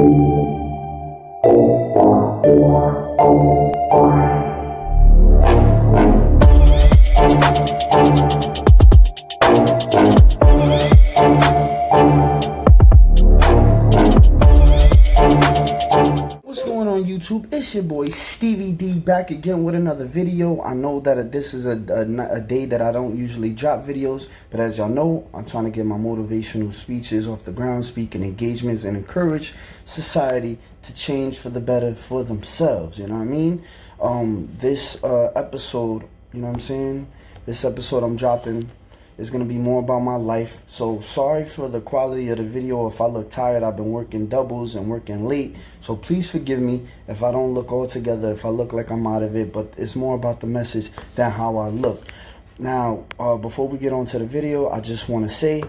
What's going on YouTube? It's your boy Stevie D back again with another video. I know that this is a day that I don't usually drop videos, but as y'all know, I'm trying to get my motivational speeches off the ground, speaking engagements, and encourage society to change for the better for themselves. You know what I mean? This episode, you know what I'm saying? This episode I'm dropping is going to be more about my life. So sorry for the quality of the video. If I look tired, I've been working doubles and working late. So please forgive me if I don't look all together, if I look like I'm out of it. But it's more about the message than how I look. Now, before we get on to the video, I just want to say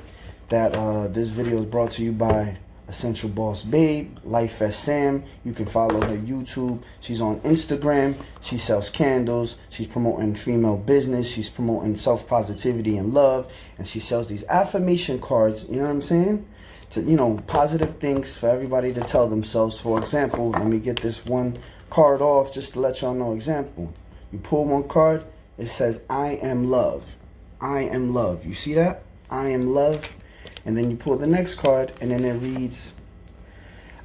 that this video is brought to you by Essential Boss Babe, Life as Sam. You can follow her YouTube. She's on Instagram. She sells candles. She's promoting female business. She's promoting self-positivity and love. And she sells these affirmation cards, you know what I'm saying? To, you know, positive things for everybody to tell themselves. For example, let me get this one card off just to let y'all know. Example, you pull one card, it says, I am love. I am love. You see that? I am love. And then you pull the next card, and then it reads,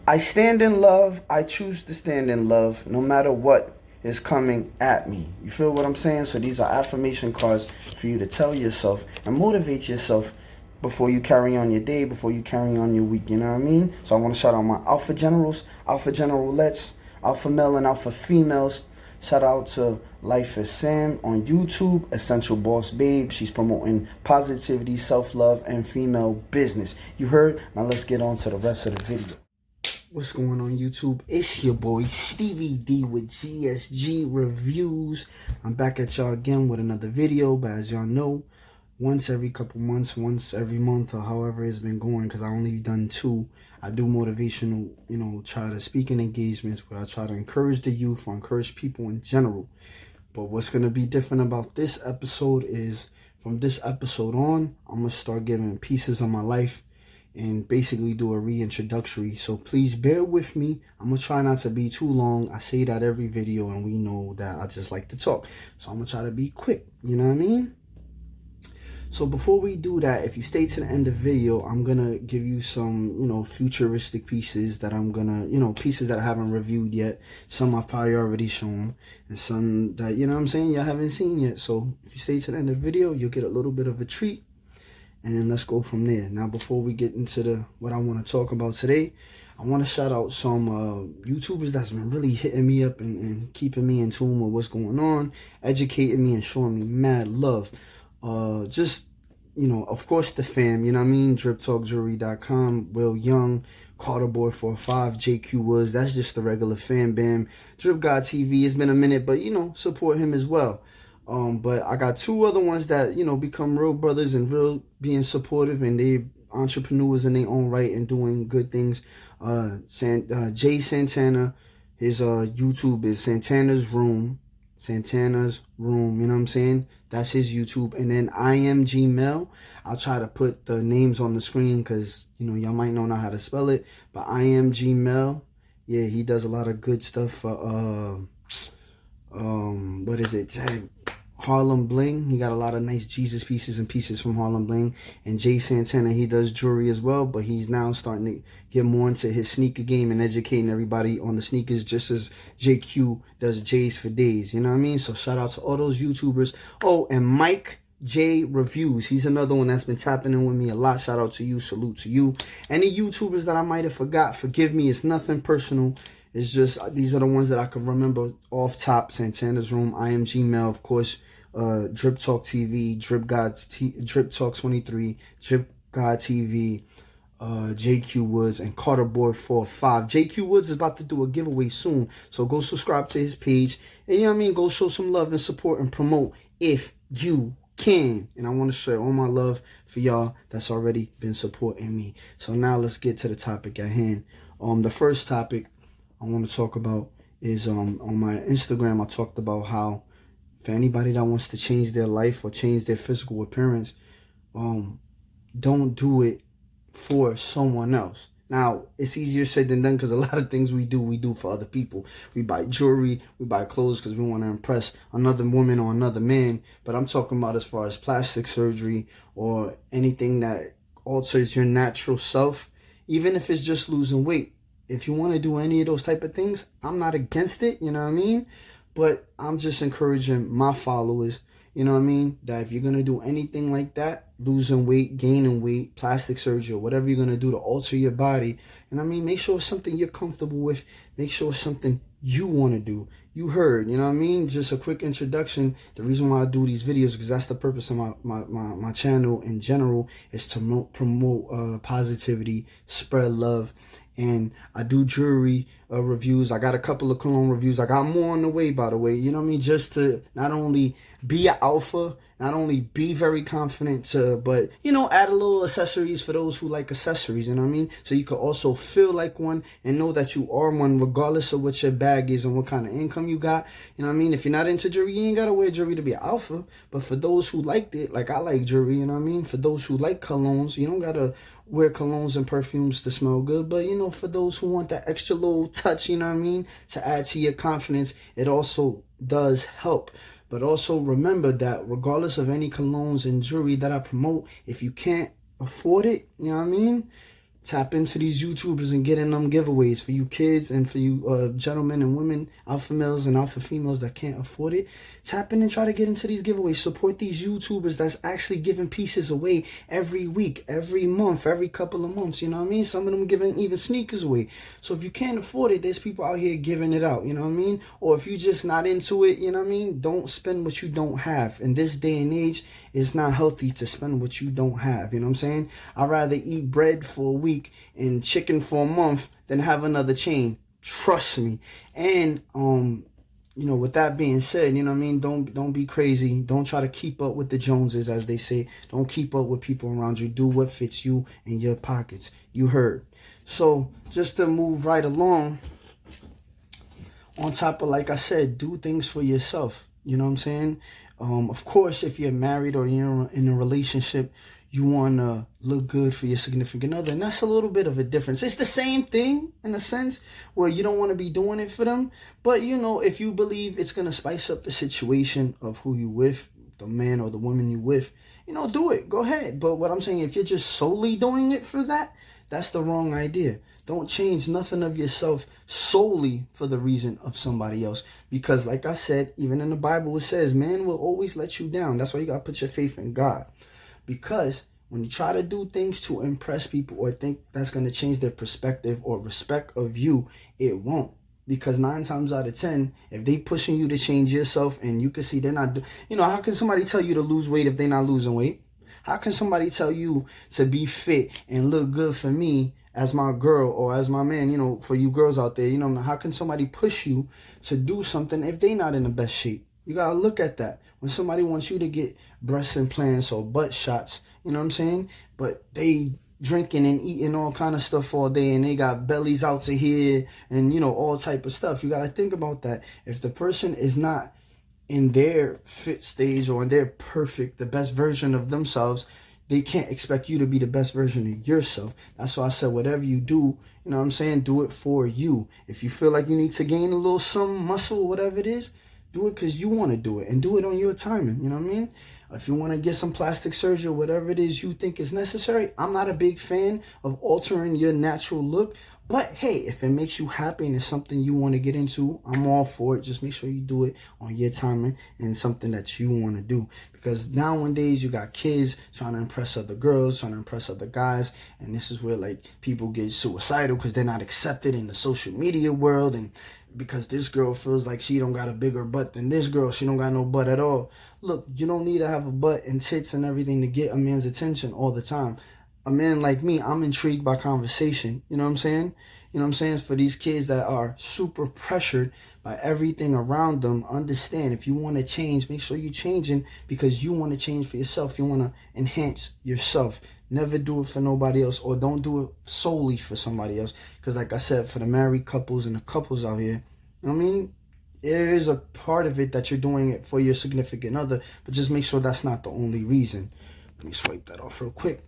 I stand in love. I choose to stand in love no matter what is coming at me. You feel what I'm saying? So these are affirmation cards for you to tell yourself and motivate yourself before you carry on your day, before you carry on your week. You know what I mean? So I want to shout out my alpha generals, alpha generalettes, alpha male and alpha females. Shout out to Life as Sam on YouTube, Essential Boss Babe. She's promoting positivity, self-love, and female business. You heard? Now let's get on to the rest of the video. What's going on YouTube? It's your boy Stevie D with GSG Reviews. I'm back at y'all again with another video, but as y'all know, once every couple months, once every month, or however it's been going, because I only done 2. I do motivational, you know, try to speak in engagements where I try to encourage the youth or encourage people in general. But what's going to be different about this episode is from this episode on, I'm going to start giving pieces of my life and basically do a reintroductory. So please bear with me. I'm going to try not to be too long. I say that every video, and we know that I just like to talk. So I'm going to try to be quick. You know what I mean? So before we do that, if you stay to the end of the video, I'm going to give you some, you know, futuristic pieces that I'm going to, you know, pieces that I haven't reviewed yet. Some I've probably already shown, and some that, you know what I'm saying, y'all haven't seen yet. So if you stay to the end of the video, you'll get a little bit of a treat, and let's go from there. Now, before we get into what I want to talk about today, I want to shout out some YouTubers that's been really hitting me up and keeping me in tune with what's going on, educating me and showing me mad love. Just, you know, of course the fam, you know what I mean, DripTalkJewelry.com, Will Young, Carterboy45, JQ Woods, that's just the regular fam bam. Drip God TV, it's been a minute, but, you know, support him as well. But I got 2 other ones that, you know, become real brothers and real being supportive, and they entrepreneurs in their own right and doing good things. Jay Santana, his YouTube is Santana's Room, you know what I'm saying? That's his YouTube. And then I am Gmail. I'll try to put the names on the screen because, you know, y'all might not know how to spell it. But I am Gmail. Yeah, he does a lot of good stuff for, what is it? Harlem Bling. He got a lot of nice Jesus pieces and pieces from Harlem Bling. And Jay Santana, he does jewelry as well, but he's now starting to get more into his sneaker game and educating everybody on the sneakers, just as JQ does J's for Days. You know what I mean? So shout out to all those YouTubers. Oh, and Mike J Reviews. He's another one that's been tapping in with me a lot. Shout out to you. Salute to you. Any YouTubers that I might have forgot, forgive me. It's nothing personal. It's just, these are the ones that I can remember off top. Santana's Room, I am Gmail, of course. Drip Talk TV, Drip Talk 23, Drip God TV, JQ Woods, and Carterboy45. JQ Woods is about to do a giveaway soon, so go subscribe to his page, and you know what I mean, go show some love and support and promote if you can. And I want to share all my love for y'all that's already been supporting me. So now let's get to the topic at hand. The first topic I want to talk about is on my Instagram. I talked about how for anybody that wants to change their life or change their physical appearance, don't do it for someone else. Now, it's easier said than done because a lot of things we do for other people. We buy jewelry, we buy clothes because we want to impress another woman or another man. But I'm talking about as far as plastic surgery or anything that alters your natural self, even if it's just losing weight. If you want to do any of those type of things, I'm not against it, you know what I mean? But I'm just encouraging my followers, you know what I mean, that if you're going to do anything like that, losing weight, gaining weight, plastic surgery, or whatever you're going to do to alter your body, you know what I mean, make sure it's something you're comfortable with. Make sure it's something you want to do. You heard, you know what I mean? Just a quick introduction. The reason why I do these videos, because that's the purpose of my channel in general, is to promote positivity, spread love. And I do jewelry reviews. I got a couple of cologne reviews. I got more on the way, by the way. You know what I mean? Just to not only be an alpha, not only be very confident, but, you know, add a little accessories for those who like accessories, you know what I mean? So you could also feel like one and know that you are one regardless of what your bag is and what kind of income you got. You know what I mean? If you're not into jewelry, you ain't got to wear jewelry to be an alpha. But for those who liked it, like I like jewelry, you know what I mean? For those who like colognes, you don't got to wear colognes and perfumes to smell good. But, you know, for those who want that extra little touch, you know what I mean, to add to your confidence, it also does help. But also remember that regardless of any colognes and jewelry that I promote, if you can't afford it, you know what I mean, tap into these YouTubers and get in them giveaways for you kids and for you gentlemen and women, alpha males and alpha females that can't afford it. Tap in and try to get into these giveaways. Support these YouTubers that's actually giving pieces away every week, every month, every couple of months. You know what I mean? Some of them giving even sneakers away. So if you can't afford it, there's people out here giving it out. You know what I mean? Or if you're just not into it, you know what I mean? Don't spend what you don't have. In this day and age, it's not healthy to spend what you don't have. You know what I'm saying? I'd rather eat bread for a week and chicken for a month than have another chain. Trust me. And you know, with that being said, you know what I mean, don't be crazy. Don't try to keep up with the Joneses, as they say. Don't keep up with people around you. Do what fits you and your pockets. You heard. So just to move right along, on top of, like I said, do things for yourself. You know what I'm saying? Of course, if you're married or you're in a relationship, you want to look good for your significant other. And that's a little bit of a difference. It's the same thing in a sense where you don't want to be doing it for them. But, you know, if you believe it's going to spice up the situation of who you with, the man or the woman you with, you know, do it. Go ahead. But what I'm saying, if you're just solely doing it for that, that's the wrong idea. Don't change nothing of yourself solely for the reason of somebody else. Because like I said, even in the Bible, it says, man will always let you down. That's why you got to put your faith in God. Because when you try to do things to impress people or think that's going to change their perspective or respect of you, it won't. Because 9 times out of 10, if they pushing you to change yourself and you can see they're not, you know, how can somebody tell you to lose weight if they're not losing weight? How can somebody tell you to be fit and look good for me as my girl or as my man, you know, for you girls out there, you know, how can somebody push you to do something if they not in the best shape? You got to look at that. When somebody wants you to get breast implants or butt shots, you know what I'm saying? But they drinking and eating all kind of stuff all day and they got bellies out to here and, you know, all type of stuff. You got to think about that. If the person is not in their fit stage or in their perfect, the best version of themselves, they can't expect you to be the best version of yourself. That's why I said whatever you do, you know what I'm saying, do it for you. If you feel like you need to gain a little some muscle, whatever it is, do it because you want to do it and do it on your timing. You know what I mean? If you want to get some plastic surgery or whatever it is you think is necessary, I'm not a big fan of altering your natural look. But hey, if it makes you happy and it's something you want to get into, I'm all for it. Just make sure you do it on your timing and something that you want to do. Because nowadays you got kids trying to impress other girls, trying to impress other guys. And this is where like people get suicidal because they're not accepted in the social media world. And because this girl feels like she don't got a bigger butt than this girl, she don't got no butt at all. Look, you don't need to have a butt and tits and everything to get a man's attention all the time. A man like me, I'm intrigued by conversation. You know what I'm saying? You know what I'm saying? For these kids that are super pressured by everything around them, understand if you want to change, make sure you're changing because you want to change for yourself. You want to enhance yourself. Never do it for nobody else, or don't do it solely for somebody else. Because like I said, for the married couples and the couples out here, I mean, there is a part of it that you're doing it for your significant other, but just make sure that's not the only reason. Let me swipe that off real quick.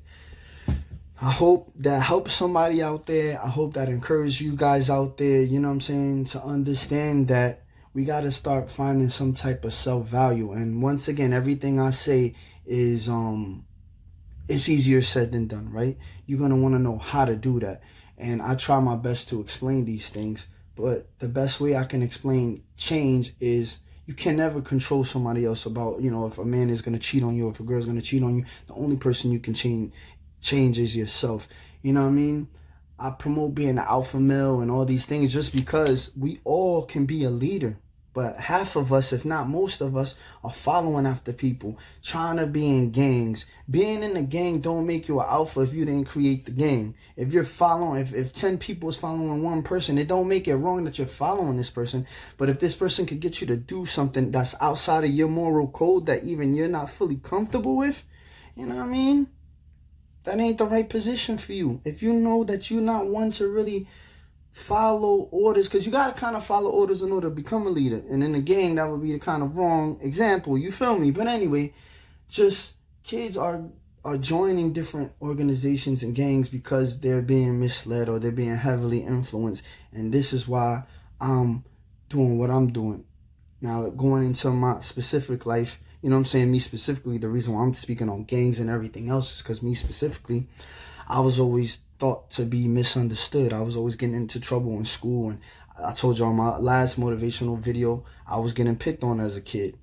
I hope that helps somebody out there. I hope that encourages you guys out there, you know what I'm saying, to understand that we got to start finding some type of self-value. And once again, everything I say is it's easier said than done, right? You're going to want to know how to do that. And I try my best to explain these things, but the best way I can explain change is you can never control somebody else about, if a man is going to cheat on you, if a girl's going to cheat on you. The only person you can change is yourself. You know what I mean? I promote being an alpha male and all these things just because we all can be a leader. But half of us, if not most of us, are following after people, trying to be in gangs. Being in a gang don't make you an alpha if you didn't create the gang. If you're following, if 10 people is following one person, it don't make it wrong that you're following this person. But if this person could get you to do something that's outside of your moral code that even you're not fully comfortable with, you know what I mean? That ain't the right position for you. If you know that you're not one to really follow orders, because you got to kind of follow orders in order to become a leader. And in the gang, that would be the kind of wrong example. You feel me? But anyway, just kids are joining different organizations and gangs because they're being misled or they're being heavily influenced. And this is why I'm doing what I'm doing. Now, going into my specific life, you know what I'm saying? Me specifically, the reason why I'm speaking on gangs and everything else is because me specifically, I was always thought to be misunderstood. I was always getting into trouble in school. And I told you on my last motivational video, I was getting picked on as a kid.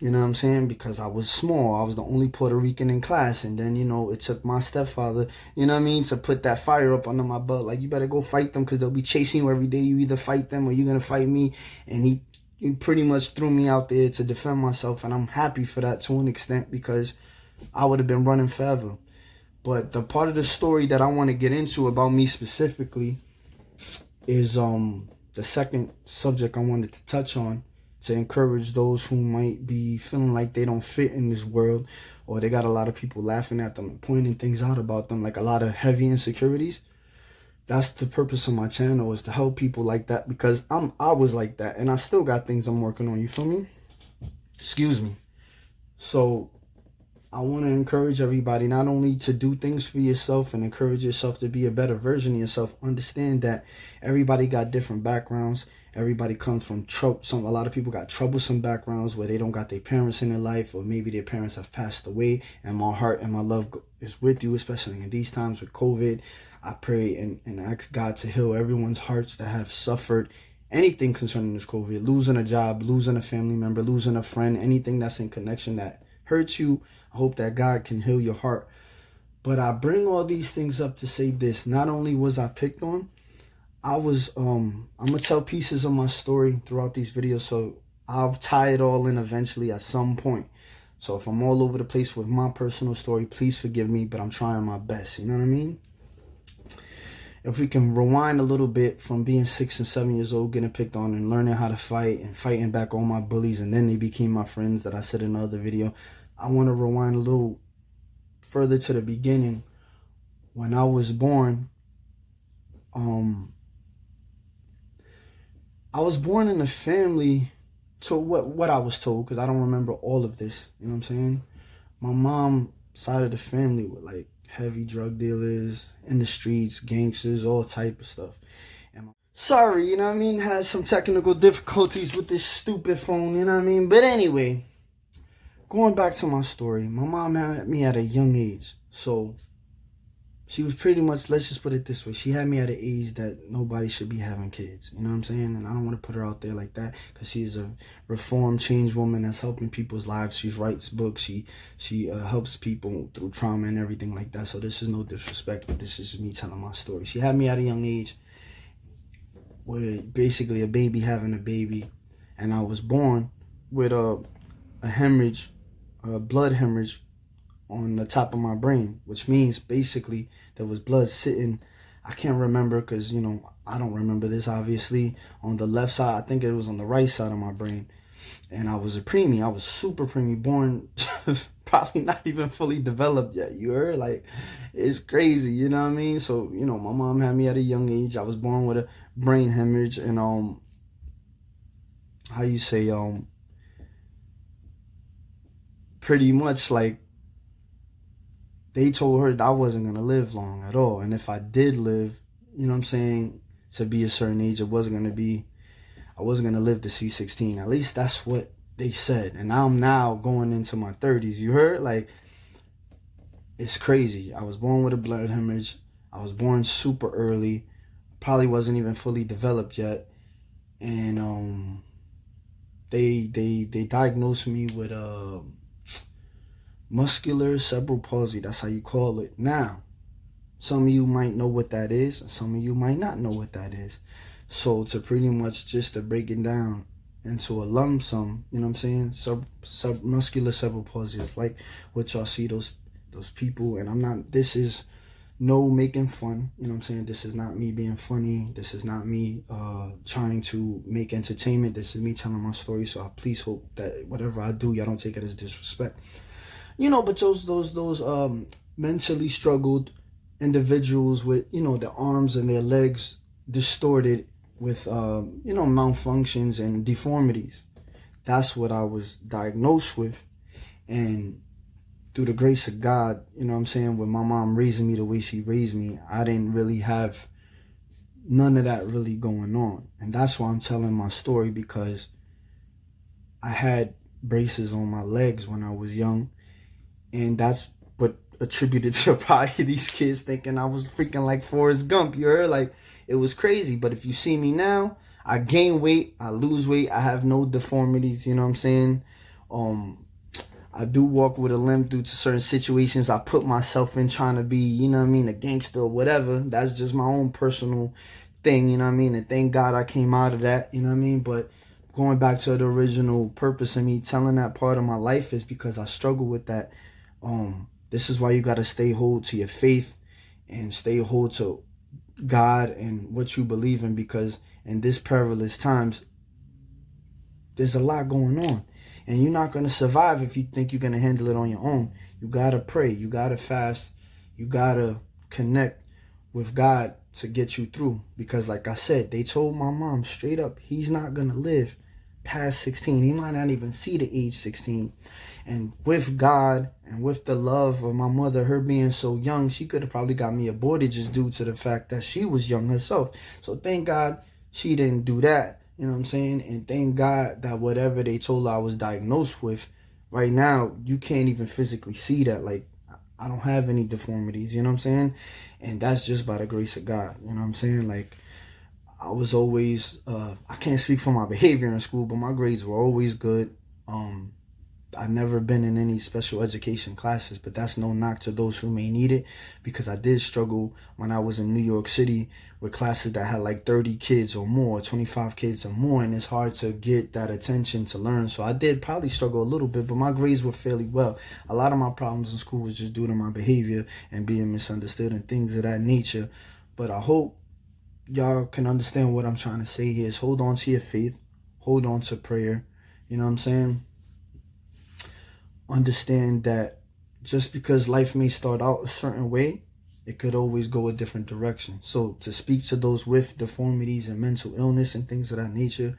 You know what I'm saying? Because I was small. I was the only Puerto Rican in class. And then, it took my stepfather, you know what I mean, to put that fire up under my butt. Like, you better go fight them because they'll be chasing you every day. You either fight them or you're going to fight me. And he pretty much threw me out there to defend myself, and I'm happy for that to an extent because I would have been running forever. But the part of the story that I want to get into about me specifically is the second subject I wanted to touch on, to encourage those who might be feeling like they don't fit in this world, or they got a lot of people laughing at them and pointing things out about them, like a lot of heavy insecurities. That's the purpose of my channel, is to help people like that, because I was like that and I still got things I'm working on, you feel me? Excuse me. So I want to encourage everybody not only to do things for yourself and encourage yourself to be a better version of yourself. Understand that everybody got different backgrounds. Everybody comes from a lot of people got troublesome backgrounds where they don't got their parents in their life, or maybe their parents have passed away. And my heart and my love is with you, especially in these times with COVID. I pray and ask God to heal everyone's hearts that have suffered anything concerning this COVID, losing a job, losing a family member, losing a friend, anything that's in connection that hurts you. I hope that God can heal your heart. But I bring all these things up to say this. Not only was I picked on, I'm gonna tell pieces of my story throughout these videos, so I'll tie it all in eventually at some point. So if I'm all over the place with my personal story, please forgive me, but I'm trying my best. You know what I mean? If we can rewind a little bit from being 6 and 7 years old, getting picked on and learning how to fight and fighting back all my bullies, and then they became my friends that I said in another video, I want to rewind a little further to the beginning. When I was born, I was born in a family, to what I was told, because I don't remember all of this, you know what I'm saying? My mom side of the family were like heavy drug dealers, in the streets, gangsters, all type of stuff. And sorry, you know what I mean? Had some technical difficulties with this stupid phone, you know what I mean? But anyway, going back to my story, my mom had me at a young age. So she was pretty much, let's just put it this way, she had me at an age that nobody should be having kids. You know what I'm saying? And I don't want to put her out there like that, because she is a reformed, changed woman that's helping people's lives. She writes books. She helps people through trauma and everything like that. So this is no disrespect, but this is me telling my story. She had me at a young age, with basically a baby having a baby. And I was born with a hemorrhage, a blood hemorrhage on the top of my brain, which means basically there was blood sitting, I can't remember because, I don't remember this, obviously, on the left side. I think it was on the right side of my brain. And I was a preemie. I was super preemie, born probably not even fully developed yet. You heard? Like, it's crazy, you know what I mean? So, my mom had me at a young age. I was born with a brain hemorrhage, and pretty much like they told her that I wasn't going to live long at all. And if I did live, you know what I'm saying, to be a certain age, I wasn't going to live to see 16. At least that's what they said. And I'm now going into my 30s. You heard? Like, it's crazy. I was born with a blood hemorrhage. I was born super early. Probably wasn't even fully developed yet. And they diagnosed me with muscular cerebral palsy. That's how you call it. Now, some of you might know what that is, and some of you might not know what that is. So to pretty much just to break it down into a lump sum, you know what I'm saying? Muscular cerebral palsy is like what y'all see those people, and I'm not, this is no making fun, you know what I'm saying? This is not me being funny. This is not me trying to make entertainment. This is me telling my story. So I please hope that whatever I do, y'all don't take it as disrespect. You know, but those mentally struggled individuals with, you know, their arms and their legs distorted with, you know, malfunctions and deformities. That's what I was diagnosed with. And through the grace of God, you know what I'm saying, with my mom raising me the way she raised me, I didn't really have none of that really going on. And that's why I'm telling my story, because I had braces on my legs when I was young. And that's what attributed to probably these kids thinking I was freaking like Forrest Gump. You heard? Like, it was crazy. But if you see me now, I gain weight, I lose weight, I have no deformities, you know what I'm saying? I do walk with a limp due to certain situations I put myself in trying to be, you know what I mean, a gangster or whatever. That's just my own personal thing, you know what I mean? And thank God I came out of that, you know what I mean? But going back to the original purpose of me telling that part of my life is because I struggle with that. This is why you got to stay hold to your faith and stay hold to God and what you believe in, because in this perilous times, there's a lot going on. And you're not going to survive if you think you're going to handle it on your own. You got to pray. You got to fast. You got to connect with God to get you through. Because like I said, they told my mom straight up, he's not going to live past 16. He might not even see the age 16. And with God and with the love of my mother, her being so young, she could have probably got me aborted just due to the fact that she was young herself. So thank God she didn't do that. You know what I'm saying? And thank God that whatever they told her I was diagnosed with, right now, you can't even physically see that. Like, I don't have any deformities, you know what I'm saying? And that's just by the grace of God, you know what I'm saying? Like, I was always, I can't speak for my behavior in school, but my grades were always good. I've never been in any special education classes, but that's no knock to those who may need it, because I did struggle when I was in New York City with classes that had like 30 kids or more, 25 kids or more, and it's hard to get that attention to learn. So I did probably struggle a little bit, but my grades were fairly well. A lot of my problems in school was just due to my behavior and being misunderstood and things of that nature. But I hope y'all can understand what I'm trying to say here is hold on to your faith, hold on to prayer, you know what I'm saying? Understand that just because life may start out a certain way, it could always go a different direction. So to speak to those with deformities and mental illness and things of that nature,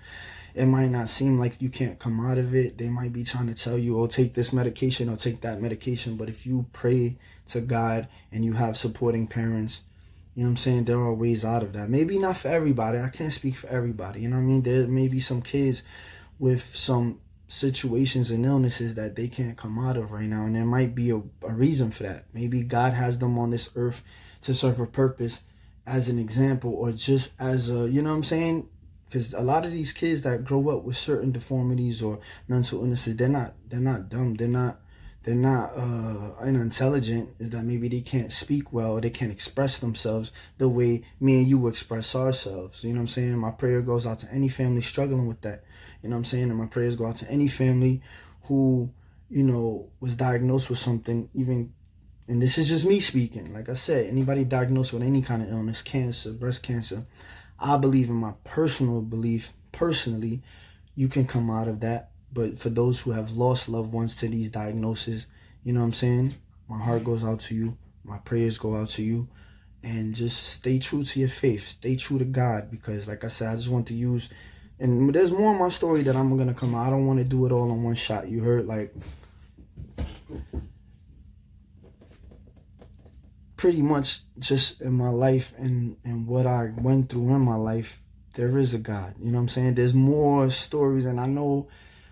it might not seem like you can't come out of it. They might be trying to tell you, oh, take this medication or take that medication. But if you pray to God and you have supporting parents, you know what I'm saying, there are ways out of that. Maybe not for everybody. I can't speak for everybody. You know what I mean? There may be some kids with some situations and illnesses that they can't come out of right now, and there might be a reason for that. Maybe God has them on this earth to serve a purpose as an example, or just as a, you know what I'm saying, because a lot of these kids that grow up with certain deformities or mental illnesses, they're not dumb, they're not unintelligent. Is that maybe they can't speak well, or they can't express themselves the way me and you express ourselves. You know what I'm saying? My prayer goes out to any family struggling with that. You know what I'm saying? And my prayers go out to any family who, you know, was diagnosed with something, even, and this is just me speaking. Like I said, anybody diagnosed with any kind of illness, cancer, breast cancer, I believe in my personal belief, personally, you can come out of that. But for those who have lost loved ones to these diagnoses, you know what I'm saying? My heart goes out to you. My prayers go out to you. And just stay true to your faith. Stay true to God. Because like I said, I just want to use, and there's more in my story that I'm going to come out. I don't want to do it all in one shot. You heard? Like, pretty much just in my life and what I went through in my life, there is a God. You know what I'm saying? There's more stories, and I know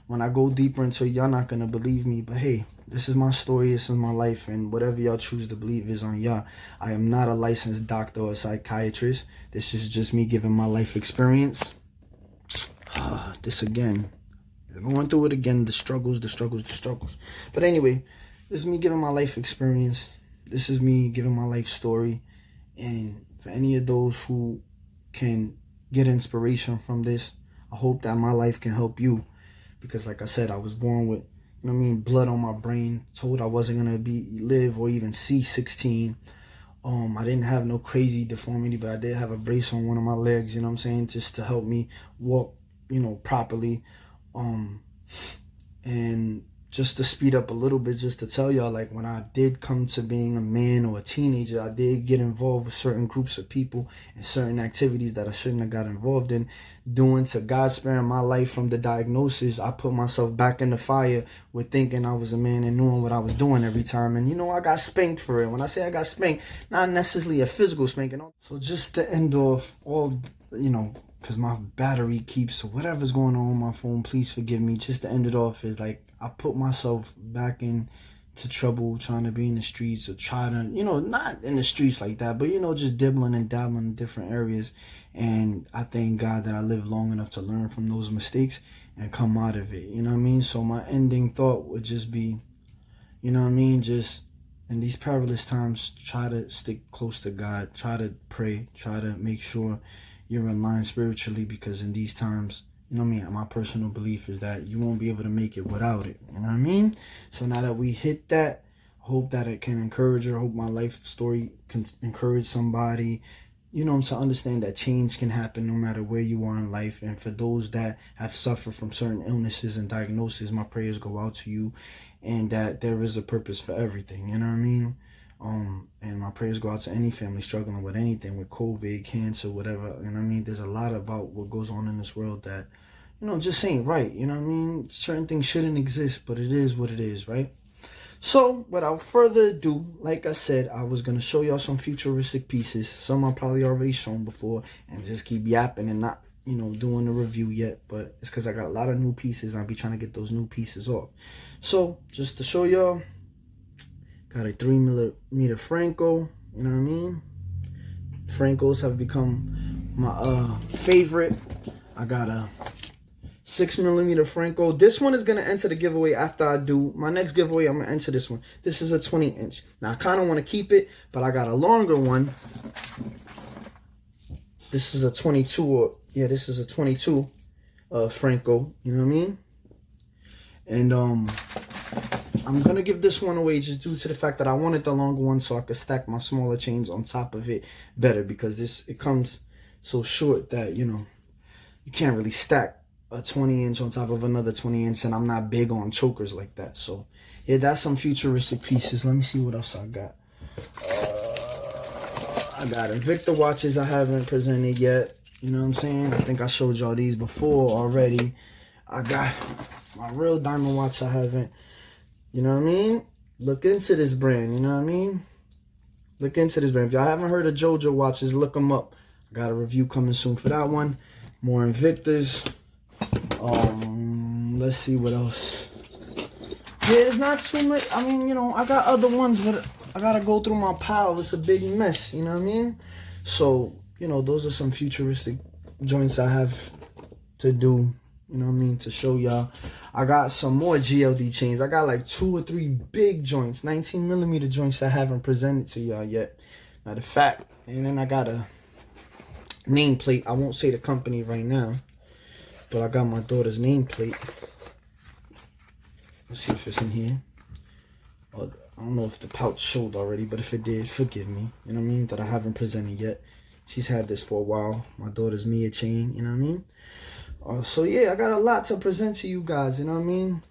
when I go deeper into it, y'all not going to believe me. But hey, this is my story. This is my life. And whatever y'all choose to believe is on y'all. I am not a licensed doctor or psychiatrist. This is just me giving my life experience. This again. Going through it again. The struggles. But anyway, this is me giving my life experience. This is me giving my life story. And for any of those who can get inspiration from this, I hope that my life can help you. Because like I said, I was born with, you know what I mean, blood on my brain, told I wasn't going to live or even see 16. I didn't have no crazy deformity, but I did have a brace on one of my legs, you know what I'm saying, just to help me walk, you know, properly. And just to speed up a little bit, just to tell y'all, like, when I did come to being a man or a teenager, I did get involved with certain groups of people and certain activities that I shouldn't have got involved in. Doing to God sparing my life from the diagnosis, I put myself back in the fire with thinking I was a man and knowing what I was doing every time. And, you know, I got spanked for it. When I say I got spanked, not necessarily a physical spanking. So just to end off all, you know, because my battery keeps whatever's going on my phone, please forgive me. Just to end it off is like, I put myself back into trouble trying to be in the streets, or try to, you know, not in the streets like that, but, you know, just dibbling and dabbling in different areas. And I thank God that I lived long enough to learn from those mistakes and come out of it. You know what I mean? So my ending thought would just be, you know what I mean? Just in these perilous times, try to stick close to God. Try to pray. Try to make sure you're in line spiritually, because in these times, you know what I mean, my personal belief is that you won't be able to make it without it. You know what I mean? So now that we hit that, I hope that it can encourage you. I hope my life story can encourage somebody, you know, to understand that change can happen no matter where you are in life. And for those that have suffered from certain illnesses and diagnoses, my prayers go out to you, and that there is a purpose for everything. You know what I mean? And my prayers go out to any family struggling with anything, with COVID, cancer, whatever. You know what I mean? There's a lot about what goes on in this world that, you know, just ain't right. You know what I mean? Certain things shouldn't exist, but it is what it is, right? So, without further ado, like I said, I was going to show y'all some futuristic pieces. Some I've probably already shown before, and just keep yapping and not, you know, doing the review yet. But it's because I got a lot of new pieces. I'll be trying to get those new pieces off. So, just to show y'all, got a 3mm Franco, you know what I mean? Francos have become my favorite. I got a 6mm Franco. This one is going to enter the giveaway after I do my next giveaway. I'm going to enter this one. This is a 20-inch. Now, I kind of want to keep it, but I got a longer one. This is a 22, or yeah, this is a 22 Franco, you know what I mean? And I'm going to give this one away just due to the fact that I wanted the longer one so I could stack my smaller chains on top of it better, because it comes so short that, you know, you can't really stack a 20-inch on top of another 20-inch, and I'm not big on chokers like that. So, yeah, that's some futuristic pieces. Let me see what else I got. I got Invicta watches I haven't presented yet. You know what I'm saying? I think I showed y'all these before already. I got my real diamond watch I haven't. You know what I mean? Look into this brand. You know what I mean? Look into this brand. If y'all haven't heard of JoJo watches, look them up. I got a review coming soon for that one. More Invictas. Let's see what else. Yeah, it's not too much. I mean, you know, I got other ones, but I gotta go through my pile. It's a big mess, you know what I mean? So, you know, those are some futuristic joints I have to do, you know what I mean, to show y'all. I got some more GLD chains. I got like 2 or 3 big joints, 19mm joints I haven't presented to y'all yet. Matter of fact, and then I got a nameplate. I won't say the company right now, but I got my daughter's nameplate. Let's see if it's in here. I don't know if the pouch showed already, but if it did, forgive me. You know what I mean? That I haven't presented yet. She's had this for a while. My daughter's Mia chain, you know what I mean? So yeah, I got a lot to present to you guys, you know what I mean?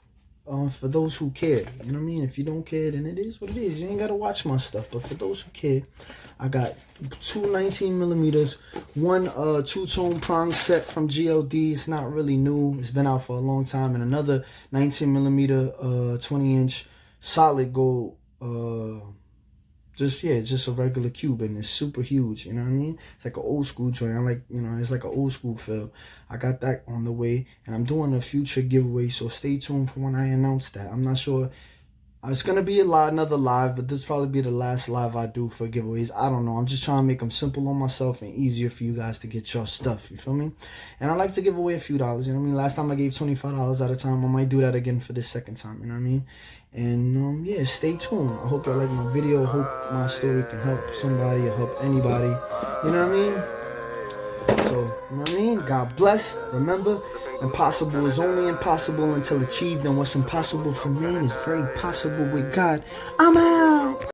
For those who care, you know what I mean? If you don't care, then it is what it is. You ain't got to watch my stuff. But for those who care, I got 2 19mm, one two-tone prong set from GLD. It's not really new. It's been out for a long time. And another 19mm 20-inch solid gold Just, yeah, it's just a regular cube, and it's super huge, you know what I mean? It's like an old school joint. I like, it's like an old school feel. I got that on the way, and I'm doing a future giveaway, so stay tuned for when I announce that. I'm not sure. It's gonna be another live, but this probably be the last live I do for giveaways. I don't know. I'm just trying to make them simple on myself and easier for you guys to get your stuff. You feel me? And I like to give away a few dollars. You know what I mean? Last time I gave $25 at a time. I might do that again for this second time. You know what I mean? And yeah, stay tuned. I hope y'all like my video. Hope my story can help somebody or help anybody. You know what I mean? So, you know what I mean? God bless. Remember, impossible is only impossible until achieved, and what's impossible for man is very possible with God. I'm out.